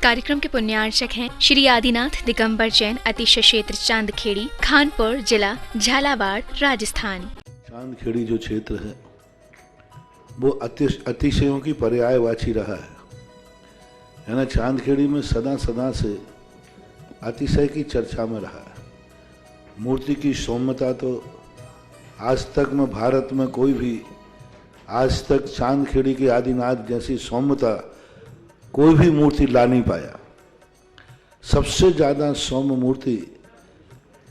कार्यक्रम के पुण्यार्चक हैं श्री आदिनाथ दिगंबर जैन अतिशय क्षेत्र चांदखेड़ी, खानपुर जिला, झालावाड़, राजस्थान। चांदखेड़ी जो क्षेत्र है वो अतिशयों की पर्यायवाची रहा है ना। चांदखेड़ी में सदा सदा से अतिशय की चर्चा में रहा है। मूर्ति की सौम्यता तो आज तक में भारत में कोई भी आज तक चांदखेड़ी के आदिनाथ जैसी सौम्यता कोई भी मूर्ति ला नहीं पाया। सबसे ज़्यादा सौम्य मूर्ति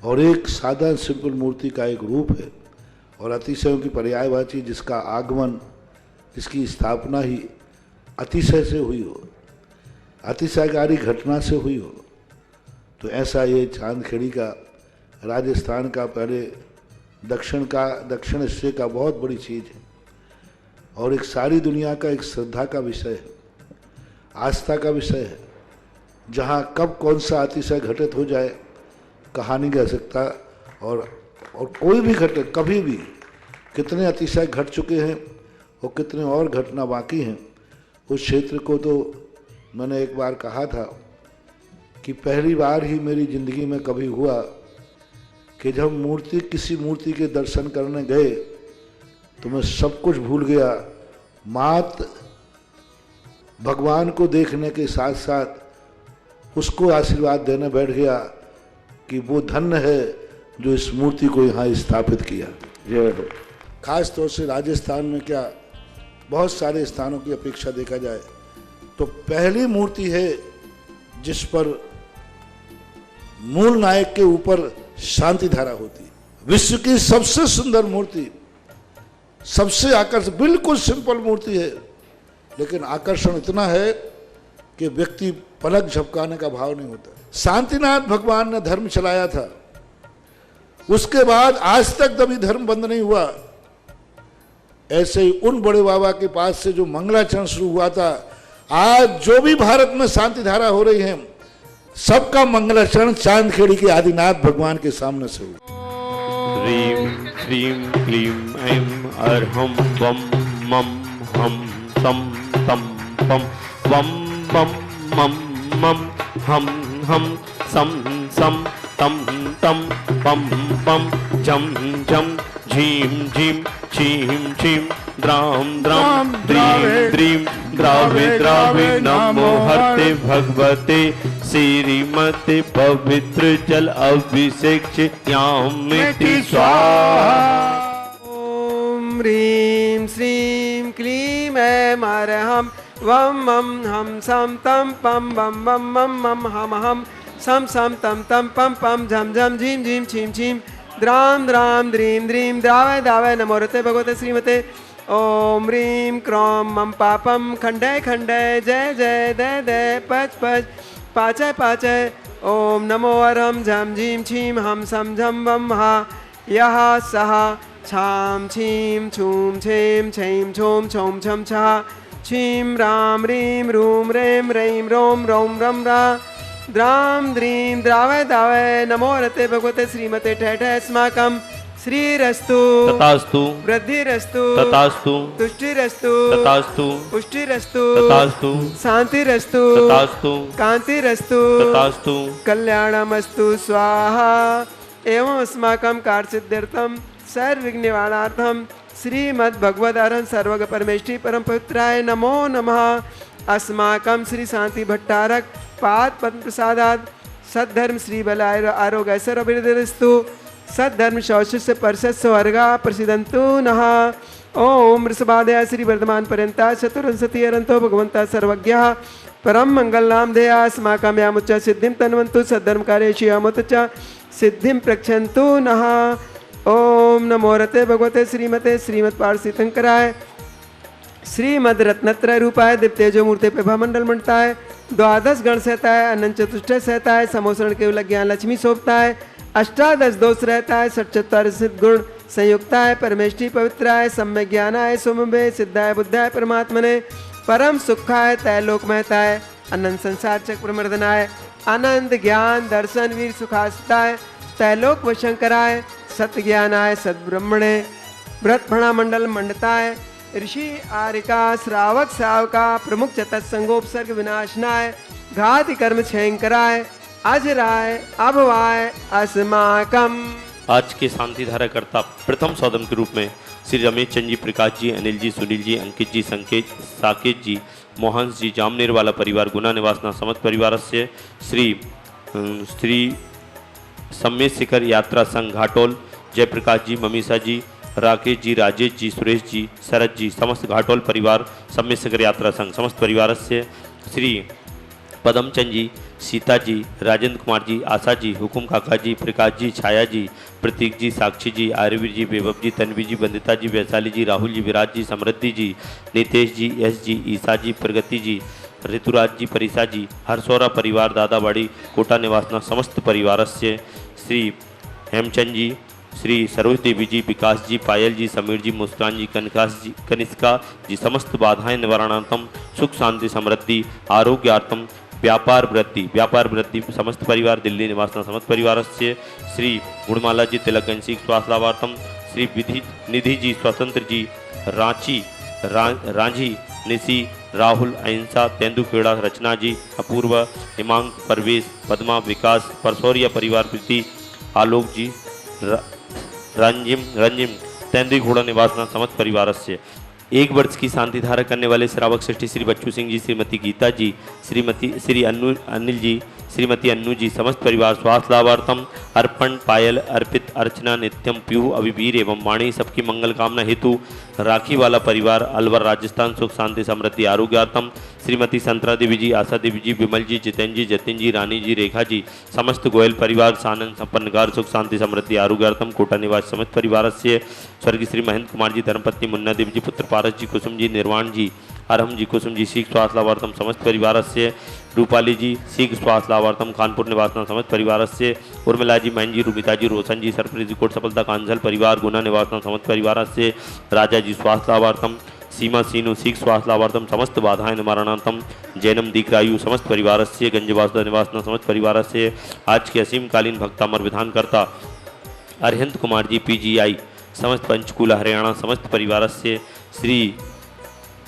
और एक सादा सिंपल मूर्ति का एक रूप है और अतिशयों की पर्यायवाची जिसका आगमन, जिसकी स्थापना ही अतिशय से हुई हो, अतिशयकारी घटना से हुई हो, तो ऐसा ये चांदखेड़ी का राजस्थान का पहले दक्षिण हिस्से का बहुत बड़ी चीज़ है और एक सारी दुनिया का एक श्रद्धा का विषय है, आस्था का विषय है। जहाँ कब कौन सा अतिशय घटित हो जाए कहा नहीं जा सकता और कोई भी घटे कभी भी कितने अतिशय घट चुके हैं और कितने और घटना बाकी हैं। उस क्षेत्र को तो मैंने एक बार कहा था कि पहली बार ही मेरी ज़िंदगी में कभी हुआ कि जब किसी मूर्ति के दर्शन करने गए तो मैं सब कुछ भूल गया। मात भगवान को देखने के साथ साथ उसको आशीर्वाद देने बैठ गया कि वो धन्य है जो इस मूर्ति को यहाँ स्थापित किया। जय हो। खास तौर से राजस्थान में क्या बहुत सारे स्थानों की अपेक्षा देखा जाए तो पहली मूर्ति है जिस पर मूल नायक के ऊपर शांति धारा होती है। विश्व की सबसे सुंदर मूर्ति, सबसे आकर्षक, बिल्कुल सिंपल मूर्ति है लेकिन आकर्षण इतना है कि व्यक्ति पलक झपकाने का भाव नहीं होता। शांतिनाथ भगवान ने धर्म चलाया था, उसके बाद आज तक कभी धर्म बंद नहीं हुआ। ऐसे ही उन बड़े बाबा के पास से जो मंगलाचरण शुरू हुआ था, आज जो भी भारत में शांति धारा हो रही है सबका मंगलाचरण चांदखेड़ी के आदिनाथ भगवान के सामने से हुआ। ह्रीं श्रीं क्लीं ऐं अर्हं वं मं हम तम तम पम वम मम मम मम हम सम सम तम तम पम पम जम जम झीम झीम छीम छीम द्राम द्राम द्रीम द्रीम द्रावे द्रावे नमो हरते भगवते श्रीमते पवित्र जल अभिषेक यामिति स्वाहा। ओम ह्रीं श्रीं क्लीं ऐं अर्हं वं मं हम सम तम पम बम बम मम मम हम सम सम तम तम पम पम झम झम झीम झीम छीम छीम द्राम द्राम द्रीम द्रीम द्रावय द्रावय नमो रते भगवते श्रीमते। ओम ह्रीं क्रों मम पापम खंडय खंडय जय जय दय दय पच पच पाचय पाचय। ओम नमो अर्हं झम झीम छीम हम सम झम वम हा यह सह छाम छीम छूम छेम छेम छोम छोम छम छहा छीम राम ह्रीं रूम रेम रैं रोम रौम रम रा द्राम द्रीं द्रावय दावय नमो रते भगवते श्रीमते ठठ अस्माकं श्रीरस्तु तथास्तु वृद्धिरस्तु तथास्तु तुष्टिरस्तु तथास्तु पुष्टिरस्तु तथास्तु शांतिरस्तु तथास्तु कांतिरस्तु तथास्तु कल्याणमस्तु स्वाहा। एवं अस्माकं कार्यसिद्ध्यर्थं सर्वविघ्न निवारणार्थं श्रीमद्भगवदारहं सर्वज्ञ परमेष्ठी परम पवित्राय नमो नमः। अस्माकं श्री शांति भट्टारक पाद पद्म प्रसादात् सद्धर्म श्री बल आरोग्य ऐश्वर्यस्तु सद्धर्म शौचस्य परस्य स्वर्गा प्रसिदन्तु नः। ओम वृषभादया श्री वर्धमान पर्यंता चतुर्विंशति अरंतो भगवंता सर्वज्ञः परम मंगलनाम धेया अस्माकं यामुच्च सिद्धिं तन्वन्तु सद्धर्म कार्येषु यामुच्च सिद्धिं प्रक्षन्तु नः। ओम नमो रते भगवते श्रीमते श्रीमत् पार्षितंकराय श्रीमद रत्नत्रय रूपाय दिव्यतेजो मूर्ति प्रभा मंडल मंडताय द्वादश गण सहता है अनंत चतुष्टय सहता है समोसरण केवल ज्ञान लक्ष्मी शोभता है अष्टादश दोष रहता है सच्चत्तर सिद्ध गुण संयुक्ता है परमेष्ठी पवित्राय सम्य ज्ञानाय सुमभे सिद्धाय बुद्धाय परमात्मने परम सुखाय तैलोक महताय अनंत संसार चक्र प्रमर्दनाय अनंत ज्ञान दर्शन वीर सुखास्ताय तैलोक वशंकराय सत्य ज्ञानाय सद्ब्रह्मणे व्रत भणा मंडल मंडताय ऋषि आरिका श्रावक श्रावका प्रमुख चतत्संगोपसर्ग विनाशनाय घाति कर्म क्षयंकराय अजराय अभवाय अस्माकम। आज के शांति धारा कर्ता प्रथम सौदम के रूप में श्री रमेश चंद जी, प्रकाश जी, अनिल जी, सुनील जी, अंकित जी, संकेत, साकेत जी, मोहन जी, जामनेर वाला परिवार, गुना निवासना समस्त परिवार से श्री सम्मेद शिखर यात्रा संघ घाटोल, जयप्रकाश जी, ममीषा जी, राकेश जी, राजेश जी, सुरेश जी, शरद जी, समस्त घाटोल परिवार, सम्मेद शिखर यात्रा संघ समस्त परिवार से श्री पदमचंद जी, सीता जी, राजेंद्र कुमार जी, आशा जी, हुकुम काका जी, प्रकाश जी, छाया जी, प्रतीक जी, साक्षी जी, आर्यवीर जी, वैभव जी, तन्वी जी, बंदिता जी, वैशाली जी, राहुल जी, विराज जी, समृद्धि जी, नितेश जी, यश जी, ईसा जी, प्रगति जी, ऋतुराज जी, परिसा जी, हरसौरा परिवार, दादाबाड़ी, कोटा निवासना समस्त परिवार से श्री हेमचंद जी, श्री सरोज देवी जी, विकास जी, पायल जी, समीर जी, मुस्कान जी, कनिष्का जी, समस्त बाधाएं निवारणार्थम, सुख शांति समृद्धि आरोग्यार्थम, व्यापार वृद्धि समस्त परिवार, दिल्ली निवासना समस्त परिवार से श्री गुणमाला जी, तिलकगंज सिंह स्वास्थ्य लाभार्थम, श्री विधि निधि जी, स्वतंत्र जी, रांची रांझी, निशी, राहुल, अहिंसा, तेंदुखेड़ा, रचना जी, अपूर्व, हिमांक, परवेश, पद्मा, विकास, परसौरिया परिवार, प्रीति, आलोक जी, रंजिम तेंदुखेड़ा निवासना समस्त परिवार से 1 वर्ष की शांति धारा करने वाले श्रावक श्रेष्ठी श्री बच्चू सिंह जी, श्रीमती गीता जी, श्री अनिल जी, श्रीमती अन्नू जी, समस्त परिवार स्वास्थ्य लाभार्थम, अर्पण, पायल, अर्पित, अर्चना, नित्यम, पीहू, अभिवीर एवं वाणी सबकी मंगल कामना हेतु, राखी वाला परिवार, अलवर राजस्थान सुख शांति समृद्धि आरोग्यार्थम, श्रीमती संतरा देवी जी, आशा देवी जी, विमल जी, जितेंद्र जी, जतिन जी, रानी जी, रेखा जी, समस्त गोयल परिवार, सानंद संपन्नगार सुख शांति समृद्धि आरोग्यार्थम, कोटा निवास समस्त परिवार से स्वर्गीय श्री महेंद्र कुमार जी, धर्मपत्नी मुन्ना देवी जी, पुत्र पारस जी, कुसुम जी, निर्वाण जी, अरहम जी, कुसुम जी, सीख स्वास्थ्य लाभार्थम समस्त परिवार से रूपाली जी, सीख स्वास्थ्य लाभार्थम, कानपुर निवासना समस्त परिवार से उर्मिला जी, मैन जी, रूबिता जी, रोशन जी, सरप्रीत जी, कोट सफलता कांझल परिवार, गुना निवासना समस्त परिवार से राजा जी स्वास्थ्य लाभार्थम, सीमा सीनू, सीख स्वास्थ्य लाभार्थम, समस्त बाधाएं निवारणार्थम, जैनम दीकरायु समस्त परिवार से गंजवासदा निवासना समस्त परिवार से आज के असीमकालीन भक्तामर विधान करता अरहंत कुमार जी, PGI समस्त पंचकूला हरियाणा समस्त परिवार से श्री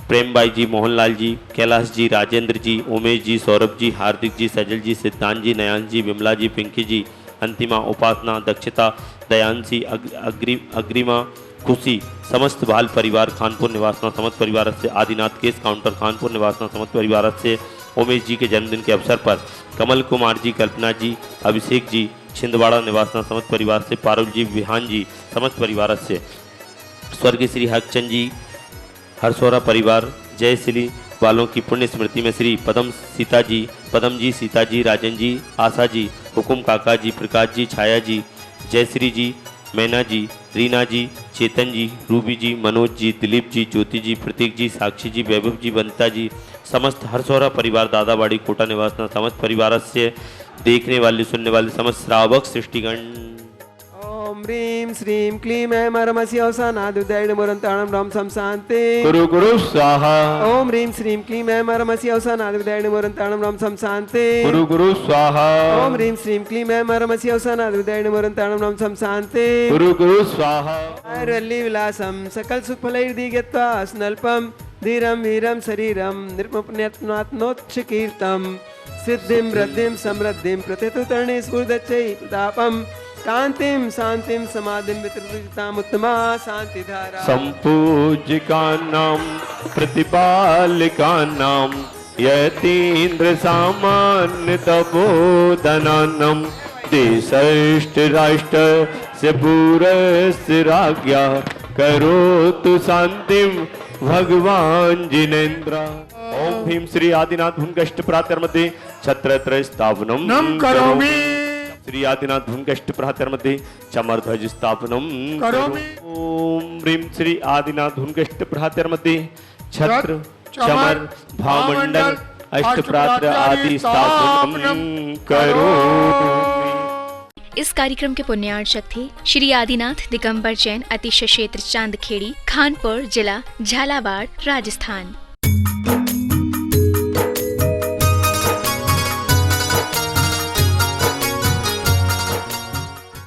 प्रेमबाई जी, मोहनलाल जी, कैलाश जी, राजेंद्र जी, उमेश जी, सौरभ जी, हार्दिक जी, सजल जी, सिद्धांत जी, नयांश जी, विमला जी, पिंकी जी, अंतिमा, उपासना, दक्षता, दयांशी, अग्रिमा, खुशी, समस्त बाल परिवार, खानपुर निवासना समस्त परिवार से आदिनाथ केस काउंटर, खानपुर निवासना समस्त परिवार से उमेश जी के जन्मदिन के अवसर पर कमल कुमार जी, कल्पना जी, अभिषेक जी, छिंदवाड़ा निवासना समस्त परिवार से पारुल जी, विहान जी, समस्त परिवार से स्वर्गीय श्री हरचंद जी, हरसौरा परिवार, जय श्री वालों की पुण्य स्मृति में श्री पदम जी, सीता जी, राजन जी, आशा जी, हुकुम काका जी, प्रकाश जी, छाया जी, जयश्री जी, मैना जी, रीना जी, चेतन जी, रूबी जी, मनोज जी, दिलीप जी, ज्योति जी, प्रतीक जी, साक्षी जी, वैभव जी, बंता जी, समस्त हरसौरा परिवार, दादाबाड़ी, कोटा निवासना समस्त परिवार से देखने वाले सुनने वाले समस्त श्रावक सृष्टिगण। ओम ह्रीं श्रीं क्लीं ऐं मरमसि अवसानादुदैडमुरन्ताणं रं सं शान्ति गुरु गुरु स्वाहा। ओम ह्रीं श्रीं क्लीं ऐं मरमसि अवसानादुदैडमुरन्ताणं रं सं शान्ति गुरु गुरु स्वाहा। ओम ह्रीं श्रीं क्लीं ऐं मरमसि अवसानादुदैडमुरन्ताणं रं सं शान्ति गुरु गुरु स्वाहा। वल्ली विलासं सकल सुखफलैर्दिगत्वा स्नल्पं धीरं वीरं शरीरं निर्मपुण्यत्नात्नोत्क्षकीर्तं सिद्धिं वृद्धिं समृद्धिं प्रतितुतरणे स्फुर्दच्चै प्रतापं कांतिम शांतिम समाधिम वितृताम उत्तमा शांतिधारा संपूज्यकानां प्रतिपालकानां यतीन्द्र सामान्य तपोधनानां देशष्ट राष्ट्र से पूरस्य राज्ञा करोतु शांतिम भगवान जिनेन्द्र। ओम भीम श्री आदिनाथ भुंगष्ट प्रातर्मध्ये छत्रत्रय स्थापनम नम करोमि। श्री आदिनाथ भुंगष्ट प्रातर्मध्ये चमरध्वज स्थापनम करोमि। ओम ह्रीं श्री आदिनाथ भुंगष्ट प्रातर्मध्ये छत्र चमर भामंडल अष्टप्रात्र आदि स्थापनम करोमि। इस कार्यक्रम के पुण्यार्चक थे श्री आदिनाथ दिगंबर जैन, अतिशय क्षेत्र चांदखेड़ी, खानपुर जिला, झालावाड़, राजस्थान।